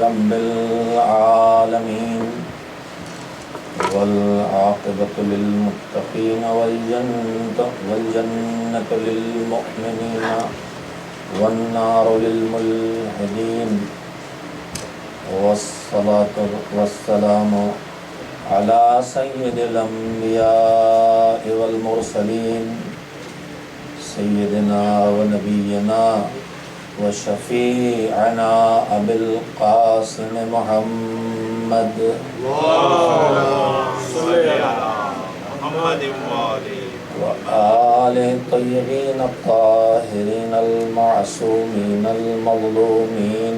رب العالمين والعاقبة للمتقين والجنة للمؤمنين والنار للملحدين والصلاة والسلام على سيد الأنبياء والمرسلين سيدنا ونبينا وشفيعنا أبي القاسم محمد وآله الطيبين الطاهرين المعصومين المظلومين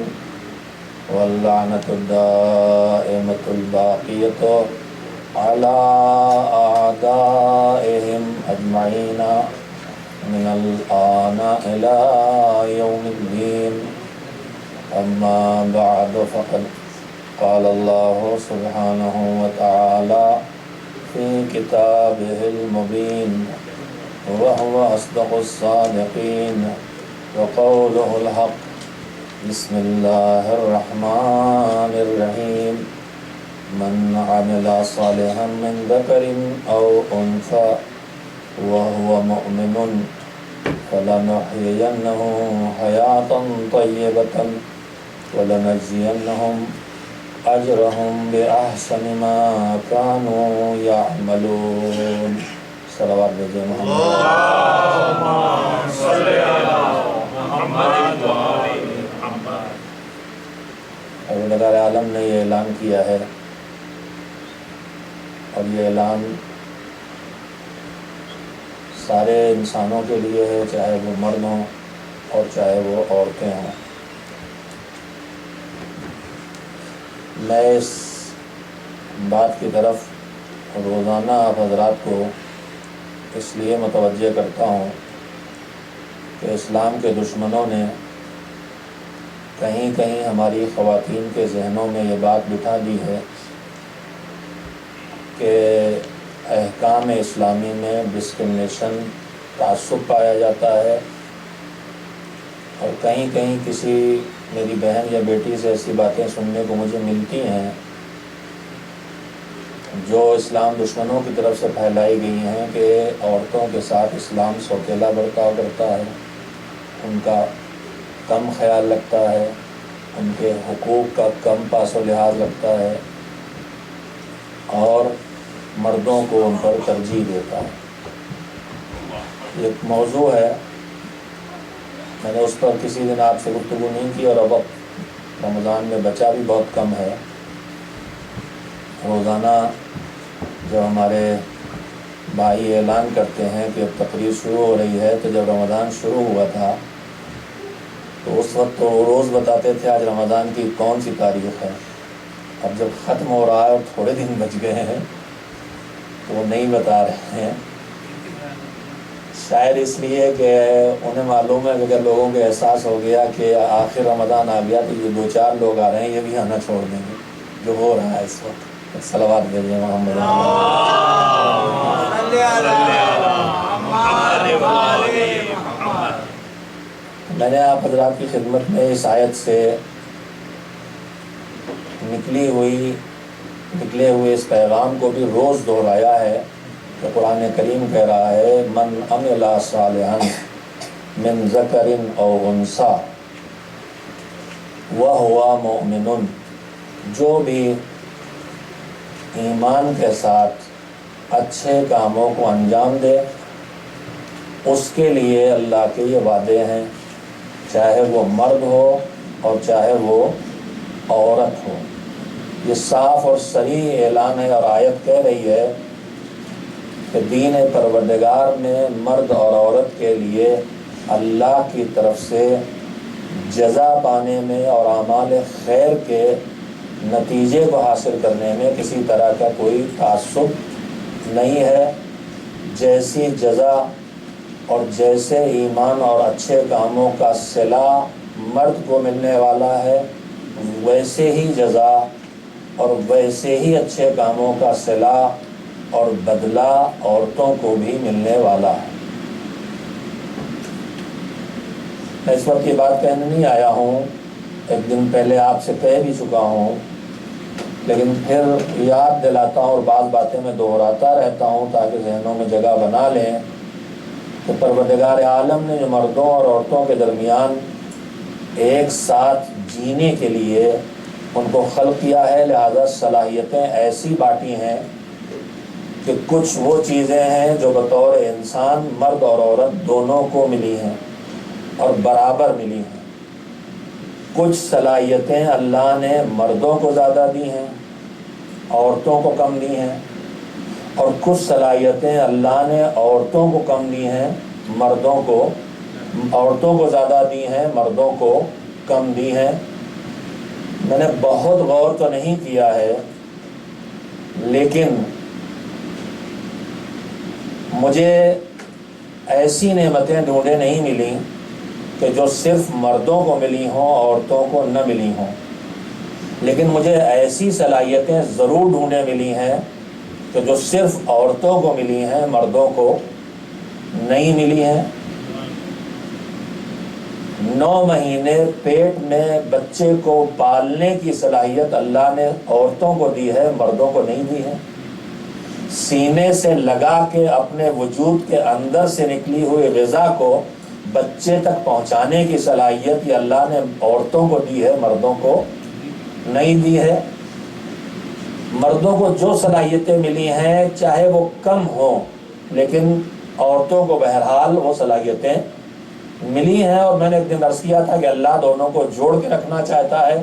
واللعنة الدائمة الباقية على أعدائهم أجمعين من الآن إلى يوم الدين. أما بعد فقد قال الله سبحانه وتعالى في كتابه المبين وهو أصدق الصادقين وقوله الحق. بسم الله الرحمن الرحيم. من عمل صالحا من ذكر أو أنثى وهو مؤمن فلنحيينه حياة طيبة ولنجزينهم أجرهم بأحسن ما كانوا يعملون. صلوات بجے محمد. اللهم صل على محمد وآل محمد. پروردگار عالم نے یہ اعلان کیا ہے اور یہ اعلان سارے انسانوں کے لیے ہے، چاہے وہ مرد ہوں اور چاہے وہ عورتیں ہوں. میں اس بات کی طرف روزانہ آپ حضرات کو اس لیے متوجہ کرتا ہوں کہ اسلام کے دشمنوں نے کہیں کہیں ہماری خواتین کے ذہنوں میں یہ بات بٹھا دی ہے کہ احکام اسلامی میں ڈسکرمنیشن، تعصب پایا جاتا ہے، اور کہیں کہیں کسی میری بہن یا بیٹی سے ایسی باتیں سننے کو مجھے ملتی ہیں جو اسلام دشمنوں کی طرف سے پھیلائی گئی ہیں کہ عورتوں کے ساتھ اسلام سوتیلا برتاؤ کرتا ہے، ان کا کم خیال رکھتا ہے، ان کے حقوق کا کم پاس و لحاظ رکھتا ہے اور مردوں کو ان پر ترجیح دیتا ہے. ایک موضوع ہے، میں نے اس پر کسی دن آپ سے گفتگو نہیں کی اور اب رمضان میں بچا بھی بہت کم ہے. روزانہ جب ہمارے بھائی اعلان کرتے ہیں کہ اب تقریر شروع ہو رہی ہے، تو جب رمضان شروع ہوا تھا تو اس وقت تو روز بتاتے تھے آج رمضان کی کون سی تاریخ ہے. اب جب ختم ہو رہا ہے اور تھوڑے دن بچ گئے ہیں تو وہ نہیں بتا رہے ہیں، شاید اس لیے کہ انہیں معلوم ہے کہ اگر لوگوں کو احساس ہو گیا کہ آخر رمضان آ گیا تو یہ 2-4 لوگ آ رہے ہیں، یہ بھی آنا چھوڑ دیں گے، جو ہو رہا ہے اس وقت. صلوات بھیجیے محمد. میں نے آپ حضرات کی خدمت میں اس آیت سے نکلے ہوئے اس پیغام کو بھی روز دہرایا ہے کہ قرآن کریم کہہ رہا ہے من عمل صالحا من ذکر او انثی وہو مؤمن، جو بھی ایمان کے ساتھ اچھے کاموں کو انجام دے اس کے لیے اللہ کے یہ وعدے ہیں، چاہے وہ مرد ہو اور چاہے وہ عورت ہو. یہ صاف اور صریح اعلان ہے اور آیت کہہ رہی ہے کہ دین پروردگار نے مرد اور عورت کے لیے اللہ کی طرف سے جزا پانے میں اور اعمال خیر کے نتیجے کو حاصل کرنے میں کسی طرح کا کوئی تعصب نہیں ہے. جیسی جزا اور جیسے ایمان اور اچھے کاموں کا صلہ مرد کو ملنے والا ہے، ویسے ہی جزا اور ویسے ہی اچھے کاموں کا صلہ اور بدلہ عورتوں کو بھی ملنے والا ہے. میں اس وقت یہ بات کہنے نہیں آیا ہوں ایک دن پہلے آپ سے کہہ بھی چکا ہوں، لیکن پھر یاد دلاتا ہوں اور بعض باتیں میں دہراتا رہتا ہوں تاکہ ذہنوں میں جگہ بنا لیں کہ پروردگار عالم نے جو مردوں اور عورتوں کے درمیان ایک ساتھ جینے کے لیے ان کو خلق کیا ہے، لہذا صلاحیتیں ایسی بانٹی ہیں کہ کچھ وہ چیزیں ہیں جو بطور انسان مرد اور عورت دونوں کو ملی ہیں اور برابر ملی ہیں، کچھ صلاحیتیں اللہ نے مردوں کو زیادہ دی ہیں، عورتوں کو کم دی ہیں، اور کچھ صلاحیتیں اللہ نے عورتوں کو کم دی ہیں، عورتوں کو زیادہ دی ہیں، مردوں کو کم دی ہیں۔ میں نے بہت غور تو نہیں کیا ہے، لیکن مجھے ایسی نعمتیں ڈھونڈے نہیں ملی کہ جو صرف مردوں کو ملی ہوں عورتوں کو نہ ملی ہوں، لیکن مجھے ایسی صلاحیتیں ضرور ڈھونڈے ملی ہیں کہ جو صرف عورتوں کو ملی ہیں مردوں کو نہیں ملی ہیں۔ 9 مہینے پیٹ میں بچے کو پالنے کی صلاحیت اللہ نے عورتوں کو دی ہے، مردوں کو نہیں دی ہے۔ سینے سے لگا کے اپنے وجود کے اندر سے نکلی ہوئی غذا کو بچے تک پہنچانے کی صلاحیت یہ اللہ نے عورتوں کو دی ہے، مردوں کو نہیں دی ہے۔ مردوں کو جو صلاحیتیں ملی ہیں چاہے وہ کم ہوں، لیکن عورتوں کو بہرحال وہ صلاحیتیں ملی ہیں، اور میں نے ایک دن عرض کیا تھا کہ اللہ دونوں کو جوڑ کے رکھنا چاہتا ہے،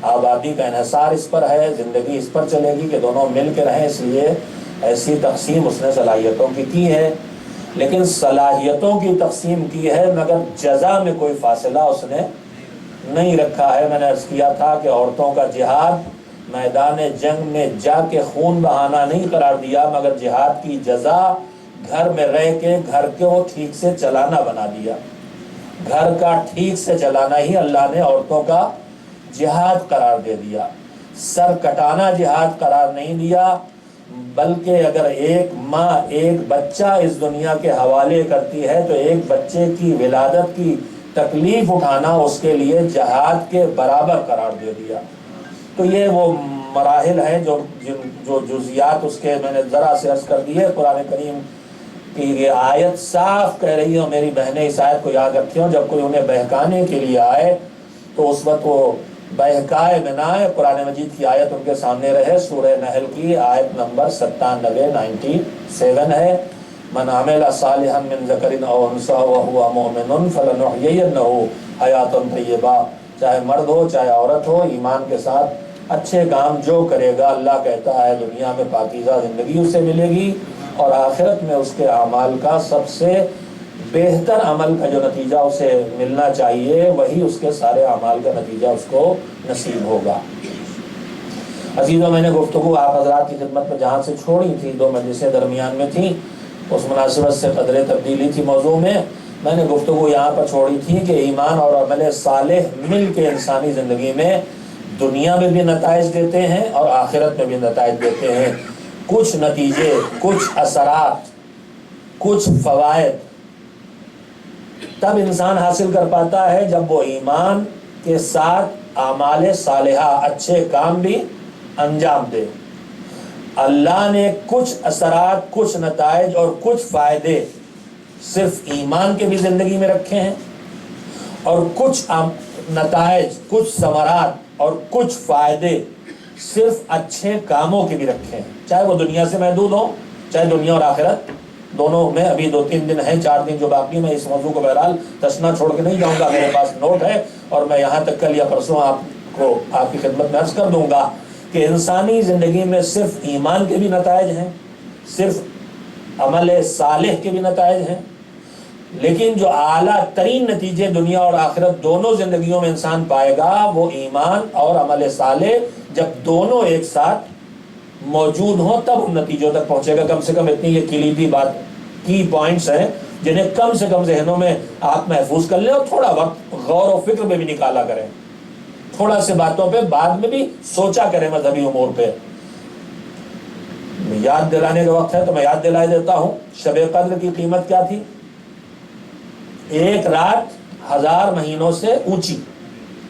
آبادی کا انحصار اس پر ہے، زندگی اس پر چلے گی کہ دونوں مل کے رہیں، اس لیے ایسی تقسیم اس نے صلاحیتوں کی ہے۔ لیکن صلاحیتوں کی تقسیم کی ہے مگر جزا میں کوئی فاصلہ اس نے نہیں رکھا ہے۔ میں نے عرض کیا تھا کہ عورتوں کا جہاد میدان جنگ میں جا کے خون بہانا نہیں قرار دیا، مگر جہاد کی جزا گھر میں رہ کے گھر کو ٹھیک سے چلانا بنا دیا۔ گھر کا ٹھیک سے چلانا ہی اللہ نے عورتوں کا جہاد قرار دے دیا، سر کٹانا جہاد قرار نہیں دیا، بلکہ اگر ایک ماں ایک بچہ اس دنیا کے حوالے کرتی ہے تو ایک بچے کی ولادت کی تکلیف اٹھانا اس کے لیے جہاد کے برابر قرار دے دیا۔ تو یہ وہ مراحل ہیں جو جزیات اس کے میں نے ذرا سے عرض کر دی ہے۔ قرآن کریم کی یہ آیت صاف کہہ رہی ہے، میری بہنیں اس آیت کو یاد رکھی ہوں، جب کوئی انہیں بہکانے کے لیے آئے تو اس وقت وہ بہکائے میں نہ آئے، قرآن مجید کی آیت ان کے سامنے رہے۔ سورہ نحل کی آیت نمبر 97 ہے، من عمل صالحا من ذکر او انثی وهو مؤمن فلنحیینہ حیاۃ طیبہ، چاہے مرد ہو چاہے عورت ہو، ایمان کے ساتھ اچھے کام جو کرے گا اللہ کہتا ہے دنیا میں پاکیزہ زندگی اسے ملے گی، اور آخرت میں اس کے اعمال کا سب سے بہتر عمل کا جو نتیجہ اسے ملنا چاہیے وہی اس کے سارے اعمال کا نتیجہ اس کو نصیب ہوگا۔ عزیزوں، میں نے گفتگو آپ حضرات کی خدمت میں جہاں سے چھوڑی تھی، 2 مجلسیں درمیان میں تھیں، اس مناسبت سے قدر تبدیلی تھی موضوع میں نے گفتگو یہاں پر چھوڑی تھی کہ ایمان اور عمل صالح مل کے انسانی زندگی میں دنیا میں بھی نتائج دیتے ہیں اور آخرت میں بھی نتائج دیتے ہیں۔ کچھ نتیجے، کچھ اثرات، کچھ فوائد تب انسان حاصل کر پاتا ہے جب وہ ایمان کے ساتھ اعمال صالحہ اچھے کام بھی انجام دے۔ اللہ نے کچھ اثرات، کچھ نتائج اور کچھ فائدے صرف ایمان کے بھی زندگی میں رکھے ہیں، اور کچھ نتائج، کچھ ثمرات اور کچھ فائدے صرف اچھے کاموں کے بھی رکھے ہیں، چاہے وہ دنیا سے محدود ہوں، چاہے دنیا اور آخرت دونوں میں۔ ابھی 2-3 دن ہیں، 4 دن جو باقی، میں اس موضوع کو بہرحال تسنا چھوڑ کے نہیں جاؤں گا، میرے پاس نوٹ ہے اور میں یہاں تک کل یا پرسوں آپ کی خدمت میں عرض کر دوں گا کہ انسانی زندگی میں صرف ایمان کے بھی نتائج ہیں، صرف عمل صالح کے بھی نتائج ہیں، لیکن جو اعلیٰ ترین نتیجے دنیا اور آخرت دونوں زندگیوں میں انسان پائے گا وہ ایمان اور عمل صالح جب دونوں ایک ساتھ موجود ہوں تب ان نتیجوں تک پہنچے گا۔ کم سے کم اتنی یہ کلیدی بات کی پوائنٹس ہیں جنہیں کم سے کم ذہنوں میں آپ محفوظ کر لیں، اور تھوڑا وقت غور و فکر میں بھی نکالا کریں، تھوڑا سے باتوں پہ بعد میں بھی سوچا کریں، مذہبی امور پہ۔ یاد دلانے کا وقت ہے تو میں یاد دلائے دیتا ہوں، شب قدر کی قیمت کیا تھی؟ 1 رات 1000 مہینوں سے اونچی،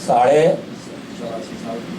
84.5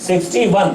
61।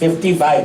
55।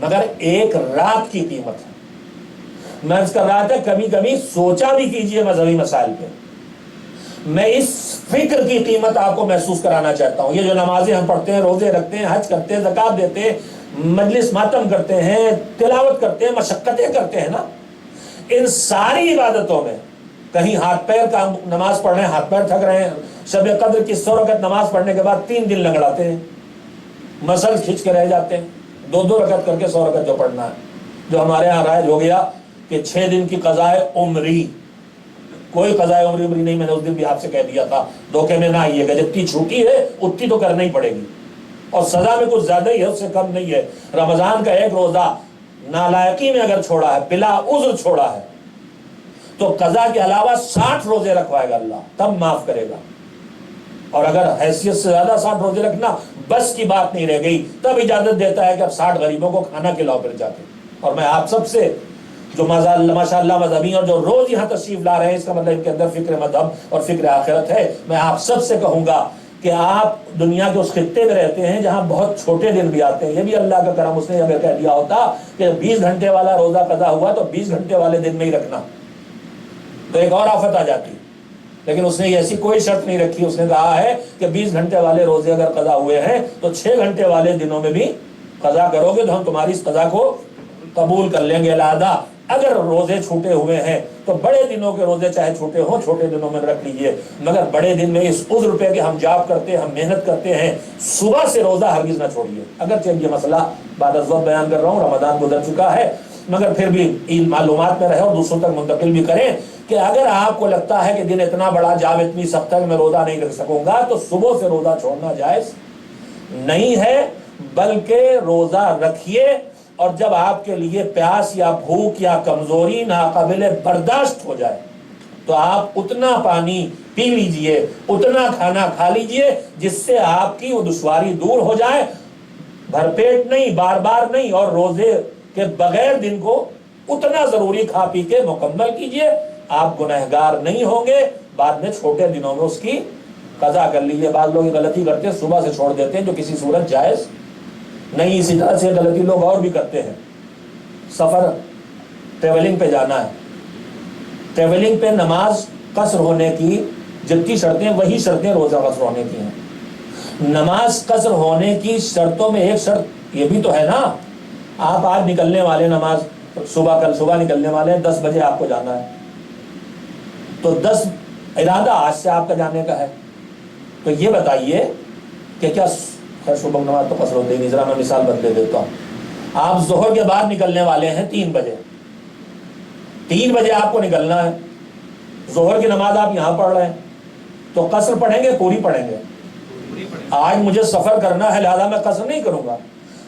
مگر ایک رات کی قیمت ہے. میں عرض کر رہا تھا کبھی کبھی سوچا بھی کیجئے مذہبی مسائل پہ. میں اس فکر کی قیمت آپ کو محسوس کرانا چاہتا ہوں. یہ جو نمازیں ہم پڑھتے ہیں، روزے رکھتے ہیں، حج کرتے ہیں، زکوٰۃ دیتے ہیں، مجلس ماتم کرتے ہیں، تلاوت کرتے ہیں، مشقتیں کرتے ہیں نا، ان ساری عبادتوں میں کہیں ہاتھ پیر کا نماز پڑھ رہے ہیں، ہاتھ پیر تھک رہے ہیں، شب قدر کی 100 رکعت نماز پڑھنے کے بعد 3 دن لنگڑاتے ہیں، مسل کھینچ کے رہ جاتے ہیں. 2 رکعت کر کے 100 رکعت جو پڑھنا ہے. جو ہمارے یہاں رائج ہو گیا کہ 6 دن کی قضائے عمری. کوئی قضائے عمری نہیں. میں نے اس دن بھی آپ سے کہہ دیا تھا دھوکے میں نہ آئیے گا. جتنی چھوٹی ہے اتنی تو کرنا ہی پڑے گی، اور سزا میں کچھ زیادہ ہی ہے، اس سے کم نہیں ہے. رمضان کا ایک روزہ نالائقی میں اگر چھوڑا ہے، بلا عذر چھوڑا ہے، تو قضا کے علاوہ 60 روزے رکھوائے گا اللہ، تب معاف کرے گا. اور اگر حیثیت سے زیادہ 60 روزے رکھنا بس کی بات نہیں رہ گئی، تب اجازت دیتا ہے کہ اب 60 غریبوں کو کھانا کھلاؤ پھر جا کے. اور میں آپ سب سے جو ماشاء اللہ مذہبی اور جو روز یہاں تشریف لا رہے ہیں، اس کا مطلب ان کے اندر فکر مذہب اور فکر آخرت ہے، میں آپ سب سے کہوں گا کہ آپ دنیا کے اس خطے میں رہتے ہیں جہاں بہت چھوٹے دن بھی آتے ہیں. یہ بھی اللہ کا کرم. اس نے اگر کہہ دیا ہوتا کہ 20 گھنٹے والا روزہ قضا ہوا تو 20 گھنٹے والے دن میں ہی رکھنا، تو ایک اور آفت آ جاتی. لیکن اس نے ایسی کوئی شرط نہیں رکھی. اس نے کہا ہے کہ 20 گھنٹے والے روزے اگر قضا ہوئے ہیں تو 6 گھنٹے والے دنوں میں بھی قضا کرو گے تو ہم تمہاری اس قضا کو قبول کر لیں گے. لہذا اگر روزے چھوٹے ہوئے ہیں تو بڑے دنوں کے روزے چاہے چھوٹے ہوں، چھوٹے دنوں میں رکھ لیجئے، مگر بڑے دن میں اس عذر پہ کہ ہم جاب کرتے ہیں، ہم محنت کرتے ہیں، صبح سے روزہ ہرگز نہ چھوڑیے. اگرچہ یہ مسئلہ بعد از وقت بیان کر رہا ہوں، رمضان گزر چکا ہے، مگر پھر بھی ان معلومات میں رہے اور دوسروں تک منتقل بھی کریں کہ اگر آپ کو لگتا ہے کہ دن اتنا بڑا، جاب اتنی سخت ہے کہ میں روزہ نہیں رکھ سکوں گا، تو صبح سے روزہ چھوڑنا جائز نہیں ہے، بلکہ روزہ رکھیے. اور جب آپ کے لیے پیاس یا بھوک یا کمزوری ناقابل برداشت ہو جائے تو آپ اتنا پانی پی لیجئے، اتنا کھانا کھا لیجئے جس سے آپ کی وہ دشواری دور ہو جائے. بھرپیٹ نہیں، بار بار نہیں، اور روزے کے بغیر دن کو اتنا ضروری کھا پی کے مکمل کیجئے. آپ گنہگار نہیں ہوں گے. بعد میں چھوٹے دنوں میں اس کی قضا کر لیجئے. بعض لوگ غلطی کرتے ہیں، صبح سے چھوڑ دیتے ہیں، جو کسی صورت جائز نہیں. اسی طرح سے غلطی لوگ اور بھی کرتے ہیں. سفر ٹریولنگ پہ جانا ہے، ٹریولنگ پہ نماز قصر ہونے کی جتنی شرطیں وہی شرطیں روزہ قصر ہونے کی ہیں. نماز قصر ہونے کی شرطوں میں ایک شرط یہ بھی تو ہے نا، آپ آج نکلنے والے نماز صبح، کل صبح نکلنے والے ہیں، 10 بجے آپ کو جانا ہے، تو 10 ارادہ آج سے آپ کا جانے کا ہے. تو یہ بتائیے کہ کیا خیر صبح نماز تو قصر ہوتے ہی نہیں. ذرا میں مثال بدلے دیتا ہوں. آپ ظہر کے بعد نکلنے والے ہیں 3 بجے، 3 بجے آپ کو نکلنا ہے. ظہر کی نماز آپ یہاں پڑھ رہے ہیں تو قصر پڑھیں گے پوری پڑھیں گے؟ آج مجھے سفر کرنا ہے لہذا میں قصر نہیں کروں گا.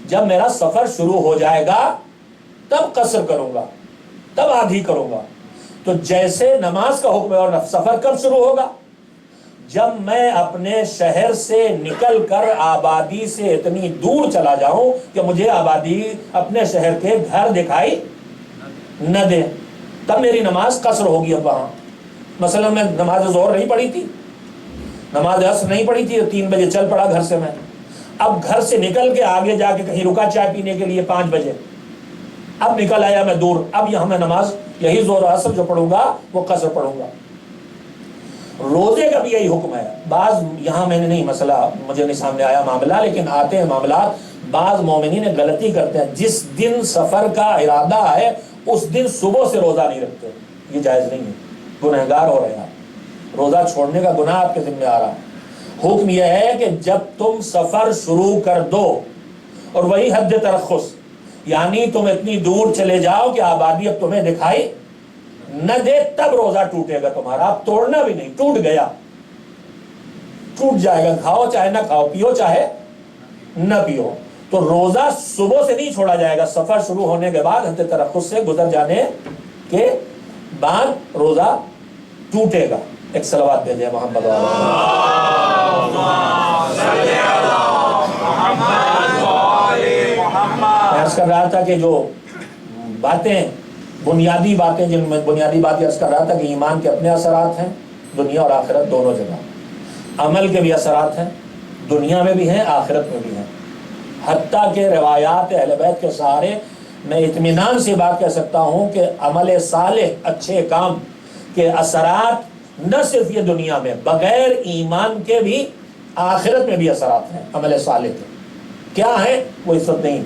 جب میرا سفر شروع ہو جائے گا تب قصر کروں گا، تب آدھی کروں گا. تو جیسے نماز کا حکم ہے، اور سفر کب شروع ہوگا؟ جب میں اپنے شہر سے نکل کر آبادی سے اتنی دور چلا جاؤں کہ مجھے آبادی اپنے شہر کے گھر دکھائی نہ دے، تب میری نماز قصر ہوگی. اب وہاں مثلا میں نماز ظہر نہیں پڑھی تھی، نماز عصر نہیں پڑھی تھی، 3 بجے چل پڑا گھر سے. میں اب گھر سے نکل کے آگے جا کے کہیں رکا چائے پینے کے لیے 5 بجے، اب نکل آیا میں دور، اب یہاں میں نماز یہی ظہر عصر جو پڑھوں گا وہ قصر پڑھوں گا. روزے کا بھی یہی حکم ہے. بعض یہاں میں نے نہیں مسئلہ مجھے نہیں سامنے آیا معاملہ، لیکن آتے ہیں معاملات. بعض مومنین غلطی کرتے ہیں، جس دن سفر کا ارادہ ہے اس دن صبح سے روزہ نہیں رکھتے. یہ جائز نہیں ہے، گنہگار ہو رہے ہیں. روزہ چھوڑنے کا گناہ آپ کے ذمہ آ رہا ہے. حکم یہ ہے کہ جب تم سفر شروع کر دو، اور وہی حد ترخص، یعنی تم اتنی دور چلے جاؤ کہ آبادی اب تمہیں دکھائی نہ دے، تب روزہ ٹوٹے گا تمہارا. آپ توڑنا بھی نہیں، ٹوٹ گیا، ٹوٹ جائے گا. کھاؤ چاہے نہ کھاؤ، پیو چاہے نہ پیو. تو روزہ صبح سے نہیں چھوڑا جائے گا، سفر شروع ہونے کے بعد حد ترخص سے گزر جانے کے بعد روزہ ٹوٹے گا. ایک صلوات دے دیں محمد عرض کر رہا تھا کہ جو باتیں بنیادی باتیں، جن میں بنیادی باتیں عرض کر رہا تھا کہ ایمان کے اپنے اثرات ہیں دنیا اور آخرت دونوں جگہ. عمل کے بھی اثرات ہیں، دنیا میں بھی ہیں آخرت میں بھی ہیں. حتیٰ کہ روایات اہل بیت کے سہارے میں اطمینان سے بات کہہ سکتا ہوں کہ عمل صالح، اچھے کام کے اثرات نہ صرف یہ دنیا میں، بغیر ایمان کے بھی آخرت میں بھی اثرات ہیں عمل صالح کے۔ کیا ہے وہ عزت نہیں،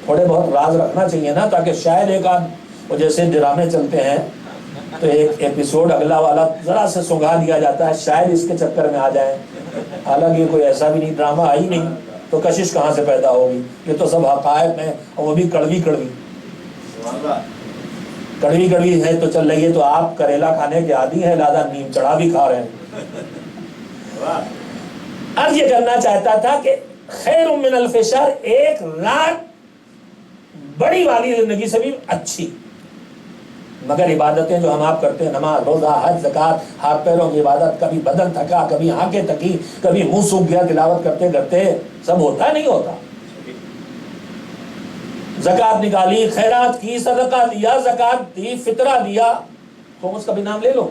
تھوڑے بہت راز رکھنا چاہیے نا، تاکہ شاید ایک آدھ، وہ جیسے ڈرامے چلتے ہیں تو ایک ایپیسوڈ اگلا والا ذرا سے سنگھا دیا جاتا ہے، شاید اس کے چکر میں آ جائیں، حالانکہ کوئی ایسا بھی نہیں، ڈرامہ آئی نہیں تو کشش کہاں سے پیدا ہوگی؟ یہ تو سب حقائق ہیں، اور وہ بھی کڑوی کڑوی کڑوی کڑوی ہے۔ تو چل رہی ہے، تو آپ کریلا کھانے کے عادی ہیں، لہذا نیم چڑھا بھی کھا رہے ہیں۔ اب یہ کرنا چاہتا تھا کہ خیر من الف شہر، ایک رات بڑی والی زندگی سے بھی اچھی، مگر عبادتیں جو ہم آپ کرتے ہیں، نماز، روزہ، حج، زکات، ہاتھ پیروں کی عبادت، کبھی بدن تھکا، کبھی آنکھیں تھکی، کبھی منہ سوکھ گیا تلاوت کرتے کرتے، سب ہوتا ہے نہیں ہوتا؟ زکات نکالی، خیرات کی، صدقہ دیا، زکات دی، فطرہ دیا، تو اس کا بھی نام لے لو۔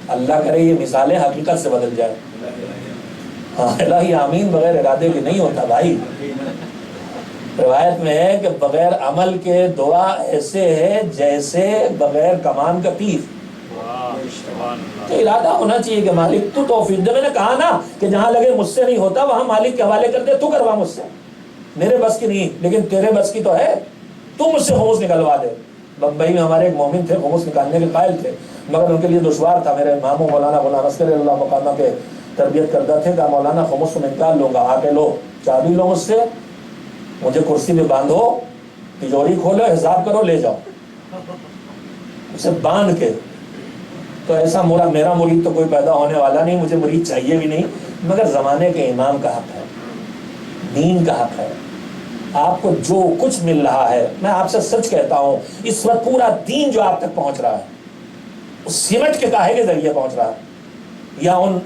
اللہ کرے یہ مثالیں حقیقت سے بدل جائے۔ ہاں الہی آمین، بغیر ارادے کے نہیں ہوتا بھائی۔ روایت میں ہے کہ بغیر عمل کے دعا ایسے ہے جیسے بغیر کمان کا تیر۔ تو ارادہ ہونا چاہیے کہ مالک تو توفیق دے۔ میں نے کہا نا کہ جہاں لگے مجھ سے نہیں ہوتا وہاں مالک کے حوالے کر دے، تو کروا مجھ سے، میرے بس کی نہیں، لیکن تیرے بس کی تو ہے، تو مجھ سے خمس نکلوا دے۔ بمبئی میں ہمارے ایک مومن تھے، خمس نکالنے کے قائل تھے، مگر ان کے لیے دشوار تھا۔ میرے ماموں مولانا غلام اصغر اللہ مقامہ کے تربیت کردہ تھے، کہا مولانا خمس میں نکال لوں گا، آ کے لو، چابی لو مجھ سے، مجھے کرسی پہ باندھو، تجوری کھولو، حساب کرو، لے جاؤ، اسے باندھ کے۔ تو ایسا میرا مرید تو کوئی پیدا ہونے والا نہیں، مجھے مرید چاہیے بھی نہیں، مگر زمانے کے امام کا حق ہے، دین کا حق ہے۔ آپ کو جو کچھ مل رہا ہے، میں آپ سے سچ کہتا ہوں، اس وقت پورا دین جو آپ تک پہنچ رہا ہے، اس سمٹ کے کاہے کے ذریعے پہنچ رہا ہے؟ یا ان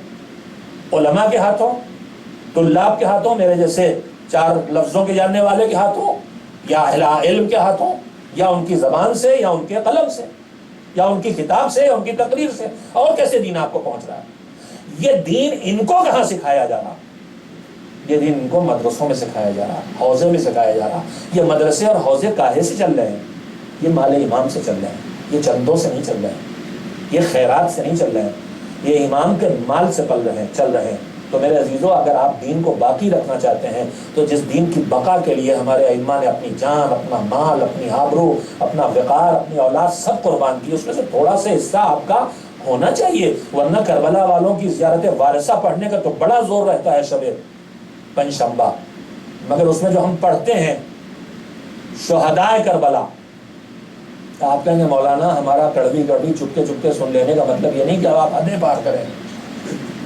علماء کے ہاتھوں، طلاب کے ہاتھوں، میرے جیسے چار لفظوں کے جاننے والے کے ہاتھوں، یا اہل علم کے ہاتھوں، یا ان کی زبان سے، یا ان کے قلم سے، یا ان کی کتاب سے، یا ان کی تقریر سے، اور کیسے دین آپ کو پہنچ رہا ہے؟ یہ دین ان کو کہاں سکھایا جا رہا؟ یہ دین ان کو مدرسوں میں سکھایا جا رہا، حوزے میں سکھایا جا رہا۔ یہ مدرسے اور حوزے کاہے سے چل رہے ہیں؟ یہ مال امام سے چل رہے ہیں، یہ چندوں سے نہیں چل رہے ہیں، یہ خیرات سے نہیں چل رہے ہیں، یہ امام کے مال سے چل رہے ہیں۔ تو میرے عزیزو، اگر آپ دین کو باقی رکھنا چاہتے ہیں تو جس دین کی بقا کے لیے ہمارے ائمہ نے اپنی جان، اپنا مال، اپنی آبرو، اپنا وقار، اپنی اولاد سب قربان کی، اس میں سے تھوڑا سا حصہ آپ کا ہونا چاہیے۔ ورنہ کربلا والوں کی زیارت وارثہ پڑھنے کا تو بڑا زور رہتا ہے شب پنجشنبہ، مگر اس میں جو ہم پڑھتے ہیں شہدائے کربلا، آپ کہیں گے مولانا ہمارا کڑوی کڑوی چپکے چپکے سن لینے کا مطلب یہ نہیں کہ آپ حدیں پار کریں،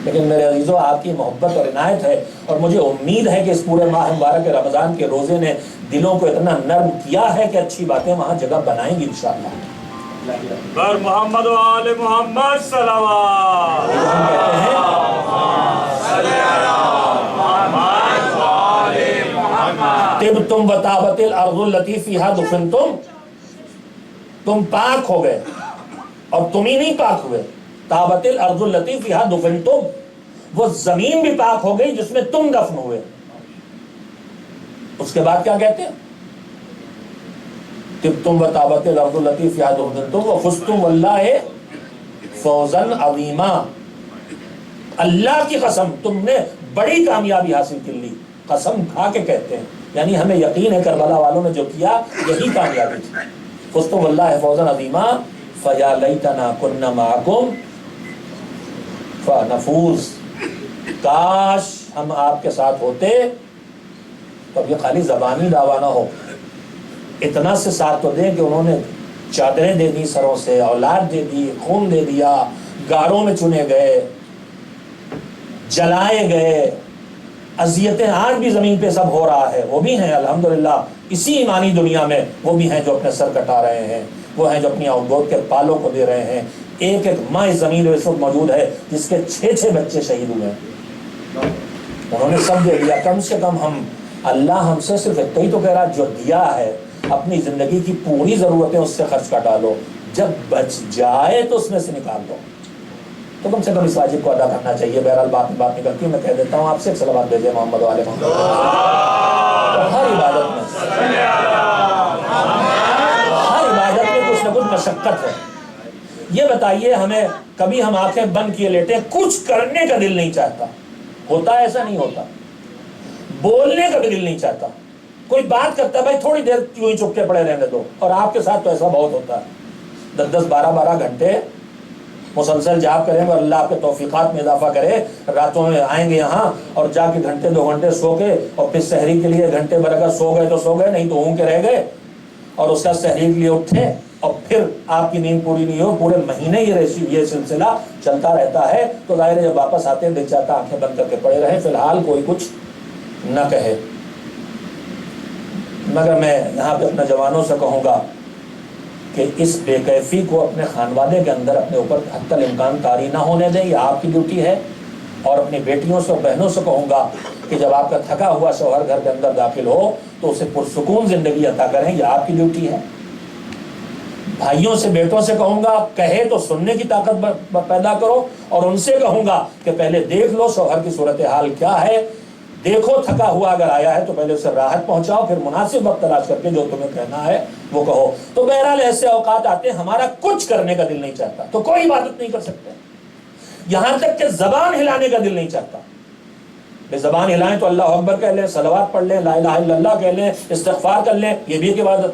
لیکن میرے عزیزو آپ کی محبت اور عنایت ہے، اور مجھے امید ہے کہ اس پورے ماہ مبارک رمضان کے روزے نے دلوں کو اتنا نرم کیا ہے کہ اچھی باتیں وہاں جگہ بنائیں گی انشاءاللہ۔ بر محمد و آل محمد صلوات۔ ہم کہتے ہیں طبتم وطابت الارض التي فيها دفنتم، تم پاک ہو گئے اور تم ہی نہیں پاک ہوئے، طابت الارض التي فيها دفنتم، وہ زمین بھی پاک ہو گئی جس میں تم دفن ہوئے۔ اس کے بعد کیا کہتے ہیں؟ طبتم وطابت الارض التي فيها دفنتم وفزتم واللہ فوزا عظیما، اللہ کی قسم تم نے بڑی کامیابی حاصل کر لی، قسم کھا کے کہتے ہیں، یعنی ہمیں یقین ہے کربلا والوں نے جو کیا یہی کامیابی تھی۔ فزتم واللہ فوزا عظیما فیا لیتنا کنا معکم فنفوز، کاش ہم آپ کے ساتھ ہوتے۔ تو اب یہ خالی زبانی دعویٰ نہ ہو، اتنا سے ساتھ تو دیں کہ انہوں نے چادریں دے دی سروں سے، اولاد دے دی، خون دے دیا، گاڑوں میں چنے گئے، جلائے گئے، اذیتیں آج بھی زمین پہ سب ہو رہا ہے، وہ بھی ہیں الحمدللہ اسی ایمانی دنیا میں، وہ بھی ہیں جو اپنے سر کٹا رہے ہیں، وہ ہیں جو اپنی گود کے پالوں کو دے رہے ہیں۔ ایک ایک ماں اس زمین میں اس وقت موجود ہے جس کے 6 بچے شہید ہوئے ہیں، انہوں نے سب دے دیا۔ کم سے کم اللہ ہم سے صرف اتنا ہی تو کہہ رہا، جو دیا ہے اپنی زندگی کی پوری ضرورتیں اس سے خرچ کا ڈالو، جب بچ جائے تو اس میں سے نکال دو۔ تو کم سے کم اس واجب کو ادا کرنا چاہیے. بہرحال بات نکلتی ہے, میں کہہ دیتا ہوں آپ سے, ایک صلوات بھیجے محمد والے محمد. ہر عبادت میں کچھ نہ کچھ مشقت ہے. یہ بتائیے ہمیں, کبھی ہم آنکھیں بند کیے لیٹے کچھ کرنے کا دل نہیں چاہتا, ہوتا ایسا نہیں ہوتا؟ بولنے کا بھی دل نہیں چاہتا. کوئی بات کرتا ہے بھائی تھوڑی دیر یوں ہی چپ کے پڑے رہنے دو, اور آپ کے ساتھ تو ایسا بہت ہوتا ہے, 10 12 گھنٹے مسلسل جاب کریں گے, اور اللہ آپ کے توفیقات میں اضافہ کرے, راتوں میں آئیں گے یہاں اور جا کے گھنٹے 2 گھنٹے سو کے, اور پھر سحری کے لیے گھنٹے بھر اگر سو گئے تو سو گئے, نہیں تو اونگ کے رہ گئے, اور اس کا سحری کے لیے اٹھے, اور پھر آپ کی نیند پوری نہیں ہو, پورے مہینے یہ سلسلہ چلتا رہتا ہے, تو ظاہر ہے جب واپس آتے ہیں دل چاہتا آنکھیں بند کر کے پڑے رہیں, فی الحال کوئی کچھ نہ کہے. مگر میں یہاں پہ اپنے جوانوں سے کہوں گا کہ اس بے کیفی کو اپنے خانوادے کے اندر اپنے اوپر حتی الامکان طاری نہ ہونے دیں, یہ آپ کی ڈیوٹی ہے. اور اپنی بیٹیوں سے اور بہنوں سے کہوں گا کہ جب آپ کا تھکا ہوا شوہر گھر کے اندر داخل ہو تو اسے پرسکون زندگی عطا کریں, یہ آپ کی ڈیوٹی ہے. بھائیوں سے بیٹوں سے کہوں گا کہے تو سننے کی طاقت پیدا کرو, اور ان سے کہوں گا کہ پہلے دیکھ لو شوہر کی صورتحال کیا ہے, دیکھو تھکا ہوا اگر آیا ہے تو پہلے اسے راحت پہنچاؤ, پھر مناسب وقت تلاش کر کے جو تمہیں کہنا ہے وہ کہو. تو بہرحال ایسے اوقات آتے ہیں ہمارا کچھ کرنے کا دل نہیں چاہتا, تو کوئی عبادت نہیں کر سکتے, یہاں تک کہ زبان ہلانے کا دل نہیں چاہتا. بے زبان ہلائیں تو اللہ اکبر کہہ لیں, صلوات پڑھ لیں, لا الہ الا اللہ کہہ لیں, استغفار کر لیں, یہ بھی ایک عبادت.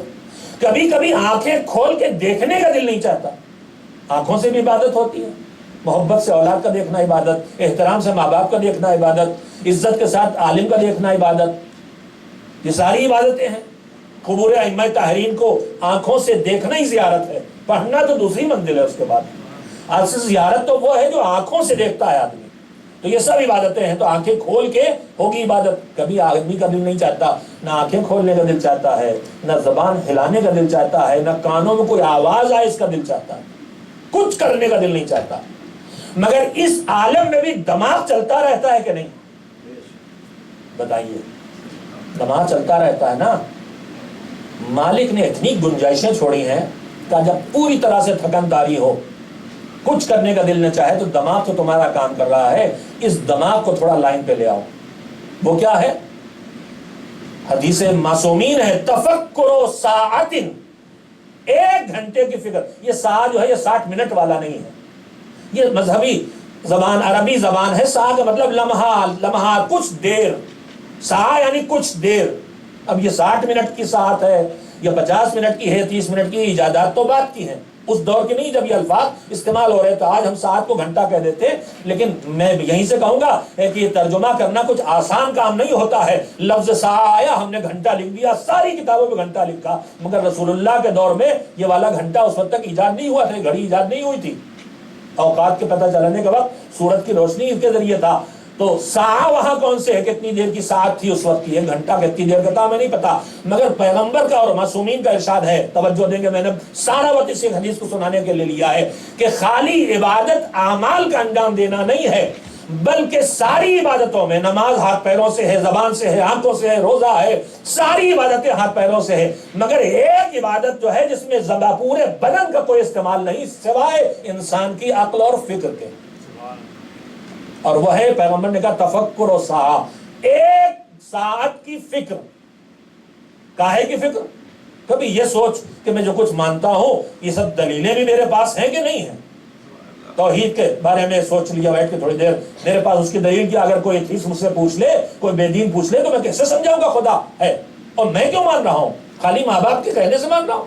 کبھی کبھی آنکھیں کھول کے دیکھنے کا دل نہیں چاہتا, آنکھوں سے بھی عبادت ہوتی ہے. محبت سے اولاد کا دیکھنا عبادت, احترام سے ماں باپ کا دیکھنا عبادت, عزت کے ساتھ عالم کا دیکھنا عبادت, یہ ساری عبادتیں ہیں. قبور ائمہ طاہرین کو آنکھوں سے دیکھنا ہی زیارت ہے, پڑھنا تو دوسری منزل ہے اس کے بعد. اصل زیارت تو وہ ہے جو آنکھوں سے دیکھتا ہے آدمی. تو یہ سب عبادتیں ہیں, تو آنکھیں کھول کے ہوگی عبادت. کبھی آدمی کا دل نہیں چاہتا, نہ آنکھیں کھولنے کا دل چاہتا ہے, نہ زبان ہلانے کا دل چاہتا ہے, نہ کانوں میں کوئی آواز آئے اس کا دل چاہتا ہے, کچھ کرنے کا دل نہیں چاہتا. مگر اس عالم میں بھی دماغ چلتا رہتا ہے کہ نہیں؟ بتائیے, دماغ چلتا رہتا ہے نا. مالک نے اتنی گنجائشیں چھوڑی ہیں کہ جب پوری طرح سے تھکن داری ہو, کچھ کرنے کا دل نہ چاہے, تو دماغ تو تمہارا کام کر رہا ہے, اس دماغ کو تھوڑا لائن پہ لے آؤ. وہ کیا ہے؟ حدیث معصومین ہے, تفکر ساعت, 1 گھنٹے کی فکر. یہ سا جو ہے یہ 60 منٹ والا نہیں ہے, یہ مذہبی زبان, عربی زبان ہے. سا کا مطلب لمحہ, کچھ دیر. سا یعنی کچھ دیر. اب یہ 60 منٹ کی ساعت ہے یا 50 منٹ کی ہے, 30 منٹ کی, ایجادات تو بات کی ہیں, اس دور کے نہیں جب یہ الفاظ استعمال ہو رہے. تو آج ہم ساعت کو گھنٹہ کہہ دیتے, لیکن میں یہیں سے کہوں گا کہ یہ ترجمہ کرنا کچھ آسان کام نہیں ہوتا ہے. لفظ سا آیا, ہم نے گھنٹہ لکھ دیا, ساری کتابوں میں گھنٹہ لکھا, مگر رسول اللہ کے دور میں یہ والا گھنٹہ اس وقت تک ایجاد نہیں ہوا تھا, گھڑی ایجاد نہیں ہوئی تھی. اوقات کے پتہ چلنے کے وقت سورج کی روشنی اس کے ذریعے تھا. تو ساعہ وہاں کون سے ہے, کتنی دیر کی ساعت تھی اس وقت کی, 1 گھنٹہ کتنی دیر کا تھا ہمیں نہیں پتا, مگر پیغمبر کا اور معصومین کا ارشاد ہے. توجہ دیں گے, میں نے سارا وقت اس حدیث کو سنانے کے لیے لیا ہے کہ خالی عبادت اعمال کا انجام دینا نہیں ہے, بلکہ ساری عبادتوں میں, نماز ہاتھ پیروں سے ہے, زبان سے ہے, آنکھوں سے ہے, روزہ ہے, ساری عبادتیں ہاتھ پیروں سے ہے, مگر ایک عبادت جو ہے جس میں پورے بدن کا کوئی استعمال نہیں سوائے انسان کی عقل اور فکر کے, اور وہ ہے پیغمبر نے کہا تفکر و ساعہ, 1 ساعت کی فکر. کاہے کی فکر؟ کبھی یہ سوچ کہ میں جو کچھ مانتا ہوں یہ سب دلیلیں بھی میرے پاس ہیں کہ نہیں ہیں. توحید کے بارے میں سوچ لیا بیٹھ کے تھوڑی دیر, میرے پاس اس کی دلیل کیا, اگر کوئی ایتھیسٹ مجھ سے پوچھ لے, کوئی بے دین پوچھ لے, تو میں کیسے سمجھاؤں گا خدا ہے, اور میں کیوں مان رہا ہوں؟ خالی ماں باپ کے کہنے سے مان رہا ہوں.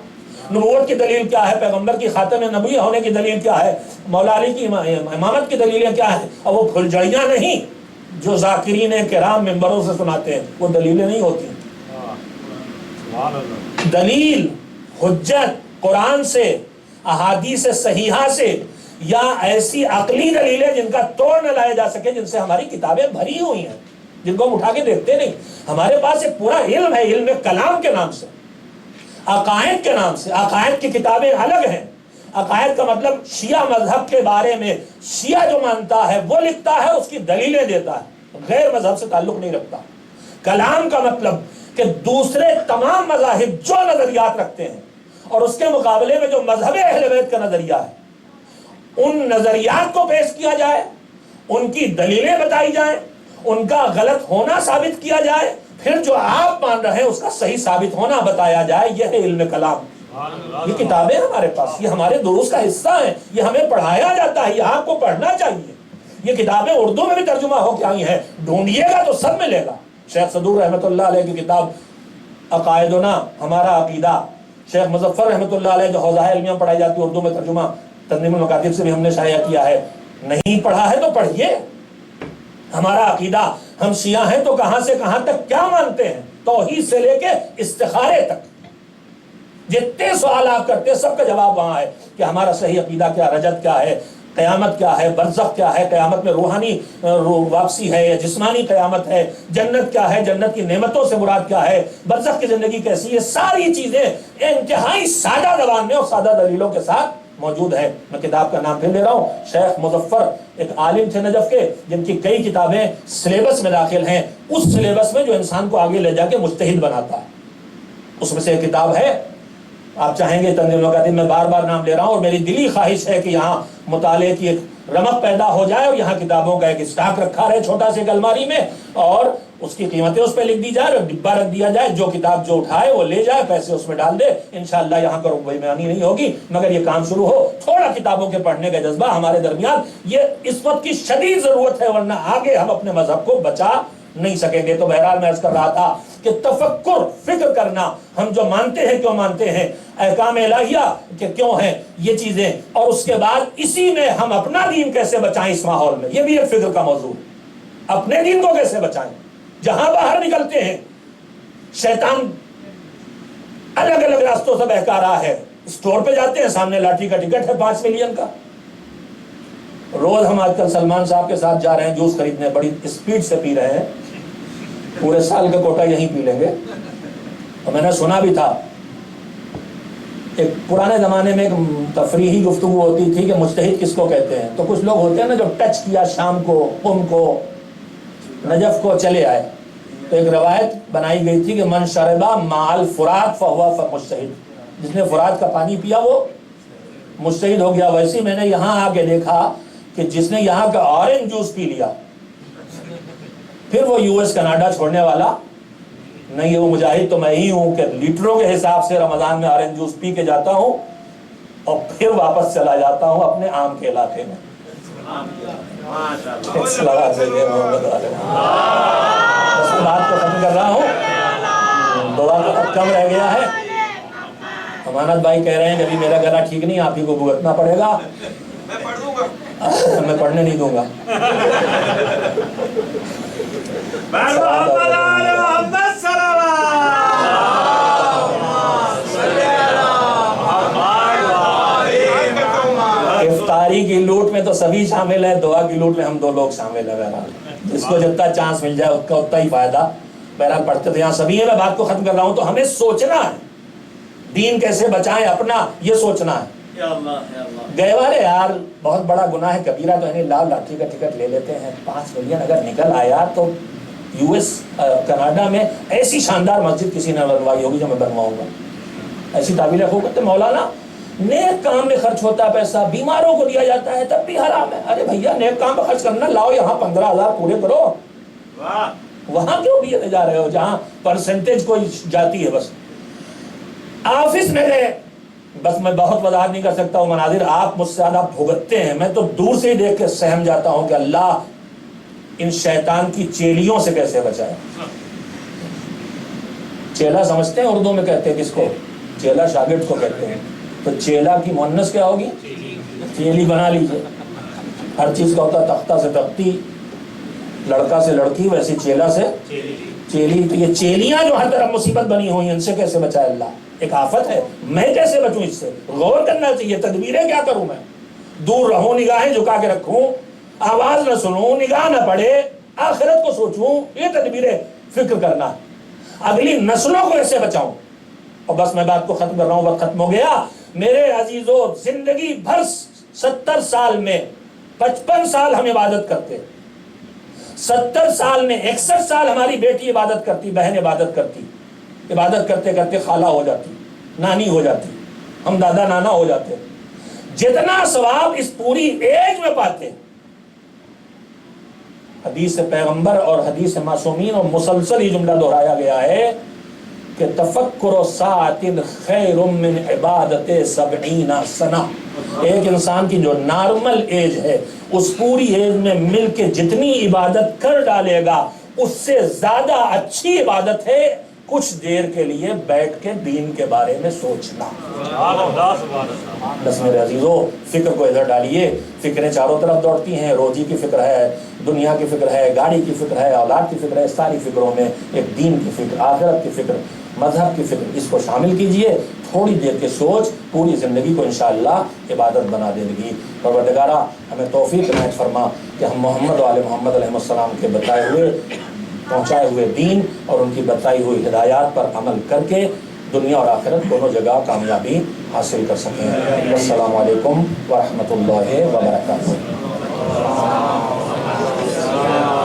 نبوت کی دلیل کیا ہے, پیغمبر کی خاتم نبی ہونے کی دلیل کیا ہے, مولا علی کی امامت کی دلیلیں کیا ہیں, اور وہ پھلجھڑیاں نہیں جو ذاکرین کرام ممبروں سے سناتے ہیں, وہ دلیلیں نہیں ہوتی. دلیل, حجت قرآن سے, احادیث صحیحہ سے, یا ایسی عقلی دلیلیں جن کا توڑ نہ لایا جا سکے, جن سے ہماری کتابیں بھری ہوئی ہیں, جن کو ہم اٹھا کے دیکھتے نہیں. ہمارے پاس ایک پورا علم ہے, علم کلام کے نام سے, عقائد کے نام سے. عقائد کی کتابیں الگ ہیں. عقائد کا مطلب شیعہ مذہب کے بارے میں شیعہ جو مانتا ہے وہ لکھتا ہے, اس کی دلیلیں دیتا ہے, غیر مذہب سے تعلق نہیں رکھتا. کلام کا مطلب کہ دوسرے تمام مذاہب جو نظریات رکھتے ہیں اور اس کے مقابلے میں جو مذہب اہل بیت کا نظریہ ہے, ان نظریات کو پیش کیا جائے، ان کی دلیلیں بتائی جائیں، ان کا غلط ہونا ثابت کیا جائے، پھر جو آپ مان رہے ہیں اس کا صحیح ثابت ہونا بتایا جائے. یہ ہے علم کلام. یہ کتابیں ہمارے پاس، یہ ہمارے دروس کا حصہ ہیں، یہ ہمیں پڑھایا جاتا ہے، یہ آپ کو پڑھنا چاہیے. یہ کتابیں اردو میں بھی ترجمہ ہو کے آئی ہیں، ڈھونڈیے گا تو سب ملے گا. شیخ صدور رحمۃ اللہ علیہ کی کتاب عقائدنا، ہمارا عقیدہ، شیخ مظفر رحمۃ اللہ علیہ جو حوزہ علمیہ پڑھائی جاتی ہے اردو میں ترجمہ تنظیم المکاتب سے بھی ہم نے شائع کیا ہے. نہیں پڑھا ہے تو پڑھیے. ہمارا عقیدہ، ہم شیعہ ہیں تو کہاں سے کہاں تک کیا مانتے ہیں، توحید سے لے کے استخارے تک جتنے سوال آپ کرتے ہیں سب کا جواب وہاں ہے کہ ہمارا صحیح عقیدہ کیا، رجت کیا ہے، قیامت کیا ہے، برزخ کیا ہے، قیامت میں روحانی واپسی ہے یا جسمانی قیامت ہے، جنت کیا ہے، جنت کی نعمتوں سے مراد کیا ہے، برزخ کی زندگی کیسی ہے. ساری چیزیں انتہائی سادہ زبان میں اور سادہ دلیلوں کے ساتھ موجود ہے. میں کتاب کا نام پھر لے رہا ہوں. شیخ مظفر ایک عالم تھے نجف کے، جن کی کئی کتابیں سلیبس میں داخل ہیں، اس سلیبس میں جو انسان کو آگے لے جا کے مجتہد بناتا ہے. اس میں سے ایک کتاب ہے، آپ چاہیں گے تنظیم المکاتب میں بار بار نام لے رہا ہوں اور میری دلی خواہش ہے کہ یہاں مطالعے کی ایک رمق پیدا ہو جائے اور یہاں کتابوں کا ایک اسٹاک رکھا رہے چھوٹا سے ایک الماری میں، اور اس کی قیمتیں اس پہ لکھ دی جائے اور ڈبہ رکھ دیا جائے. جو کتاب جو اٹھائے وہ لے جائے، پیسے اس میں ڈال دے. انشاءاللہ یہاں کا بے ایمانی نہیں ہوگی، مگر یہ کام شروع ہو. تھوڑا کتابوں کے پڑھنے کا جذبہ ہمارے درمیان یہ اس وقت کی شدید ضرورت ہے، ورنہ آگے ہم اپنے مذہب کو بچا نہیں سکیں گے. تو بہرحال میں عرض کر رہا تھا کہ تفکر، فکر کرنا، ہم جو مانتے ہیں کیوں مانتے ہیں، احکام الہیہ کہ کیوں ہیں یہ چیزیں، اور اس کے بعد اسی میں ہم اپنا دین کیسے بچائیں اس ماحول میں، یہ بھی ایک فکر کا موضوع ہے. اپنے دین کو کیسے بچائیں. جہاں باہر نکلتے ہیں شیطان الگ الگ راستوں سے بہکا رہا ہے. اسٹور پہ جاتے ہیں، سامنے لاٹری کا ٹکٹ ہے 5 ملین کا. روز ہم آج کل سلمان صاحب کے ساتھ جا رہے ہیں جوس خریدنے، بڑی اسپیڈ سے پی رہے ہیں، پورے سال کا کوٹا یہیں پی لیں گے. اور میں نے سنا بھی تھا ایک پرانے زمانے میں ایک تفریحی گفتگو ہوتی تھی کہ مجتہد کس کو کہتے ہیں. تو کچھ لوگ ہوتے ہیں نا جو ٹچ کیا شام کو، قم کو، نجف کو، چلے آئے. تو ایک روایت بنائی گئی تھی کہ من شربا مع الفرات فہو مجتہد، جس نے فرات کا پانی پیا وہ مجتہد ہو گیا. ویسے میں نے یہاں آ کے دیکھا کہ جس نے یہاں کا آرنج جوس پی لیا پھر وہ یو ایس کینیڈا چھوڑنے والا نہیں ہے. وہ مجاہد تو میں ہی ہوں کہ لیٹروں کے حساب سے رمضان میں آرنج جوس پی کے جاتا ہوں اور پھر واپس چلا جاتا ہوں اپنے عام کے علاقے میں. بس بات کو ختم کر رہا ہوں، دعا کا خط کم رہ گیا ہے. امانت بھائی کہہ رہے ہیں کہ ابھی میرا گلا ٹھیک نہیں، آپ ہی کو بھگتنا پڑے گا. میں پڑھ دوں گا. میں پڑھنے نہیں دوں گا. افطاری کی لوٹ میں تو سبھی شامل ہیں، دعا کی لوٹ میں ہم 2 لوگ شامل ہیں. جس کو جتنا چانس مل جائے اس کا اتنا ہی فائدہ. بہرحال پڑھتے تو یہاں سبھی ہیں. میں بات کو ختم کر رہا ہوں. تو ہمیں سوچنا ہے دین کیسے بچائیں، اپنا یہ سوچنا ہے. گئے والے یار بہت بڑا گناہ ہے کبیرہ تو لاؤ لاٹری کا ٹکٹ لے لیتے ہیں. 5 ملین اگر نکل آیا تو یو ایس کینیڈا میں ایسی شاندار مسجد کسی نے بنوائی ہوگی جو میں بنواؤں گا. ایسی تعبیر حقوقت. مولانا نیک کام میں خرچ ہوتا ہے پیسہ، بیماروں کو دیا جاتا ہے تب بھی حرام ہے. ارے بھیا نیک کام میں خرچ کرنا، لاؤ یہاں 15,000 پورے کرو. وہاں کیوں دیے جا رہے ہو جہاں پرسنٹیج کوئی جاتی ہے. بس آفس میں گئے، بس میں بہت وضاحت نہیں کر سکتا ہوں مناظر، آپ مجھ سے زیادہ بھگتتے ہیں. میں تو دور سے ہی دیکھ کے سہم جاتا ہوں کہ اللہ ان شیطان کی چیلیوں سے کیسے بچائے. چیلا سمجھتے ہیں اردو میں کہتے ہیں کس کو؟ چیلا شاگرد کو کہتے ہیں. تو چیلا کی مؤنث کیا ہوگی؟ چیلی بنا لیجیے. ہر چیز کا ہوتا ہے تختہ سے تختی، لڑکا سے لڑکی، ویسے چیلا سے چیلی. تو یہ چیلیاں جو ہر طرف مصیبت بنی ہوئی ہیں ان سے کیسے بچائے اللہ؟ ایک آفت ہے. میں کیسے بچوں اس سے؟ غور کرنا چاہیے. تدبیریں کیا کروں میں؟ دور رہوں، نگاہیں جھکا کے رکھوں، آواز نہ سنوں، نگاہ نہ پڑے، آخرت کو سوچوں. یہ تدبیریں فکر کرنا. اگلی نسلوں کو ایسے بچاؤں. اور بس میں بات کو ختم کر رہا ہوں، وقت ختم ہو گیا. میرے عزیزو زندگی بھر 70 سال میں 55 سال ہم عبادت کرتے، 70 سال میں 61 سال ہماری بیٹی عبادت کرتی، بہن عبادت کرتی. عبادت کرتے کرتے خالہ ہو جاتی، نانی ہو جاتی، ہم دادا نانا ہو جاتے. جتنا ثواب اس پوری ایج میں پاتے ہیں. حدیث پیغمبر اور حدیث معصومین اور مسلسل یہ جملہ دہرایا گیا ہے کہ تفکر ساعت خیر من عبادت 70 سنہ. ایک انسان کی جو نارمل ایج ہے اس پوری ایج میں مل کے جتنی عبادت کر ڈالے گا اس سے زیادہ اچھی عبادت ہے کچھ دیر کے لیے بیٹھ کے دین کے بارے میں سوچنا. بس میرے عزیزو فکر کو ادھر ڈالیے. فکریں چاروں طرف دوڑتی ہیں. روزی کی فکر ہے, دنیا کی فکر ہے, گاڑی کی فکر ہے, اولاد کی فکر ہے. ساری فکروں میں ایک دین کی فکر, آخرت کی فکر, مذہب کی فکر, اس کو شامل کیجئے. تھوڑی دیر کی سوچ پوری زندگی کو انشاءاللہ عبادت بنا دے گی. پروردگارہ ہمیں توفیق عنایت فرما کہ ہم محمد و آل محمد علیہ السلام کے بتائے ہوئے پہنچائے ہوئے دین اور ان کی بتائی ہوئی ہدایات پر عمل کر کے دنیا اور آخرت دونوں جگہ کامیابی حاصل کر سکیں. السلام علیکم ورحمۃ اللہ وبرکاتہ.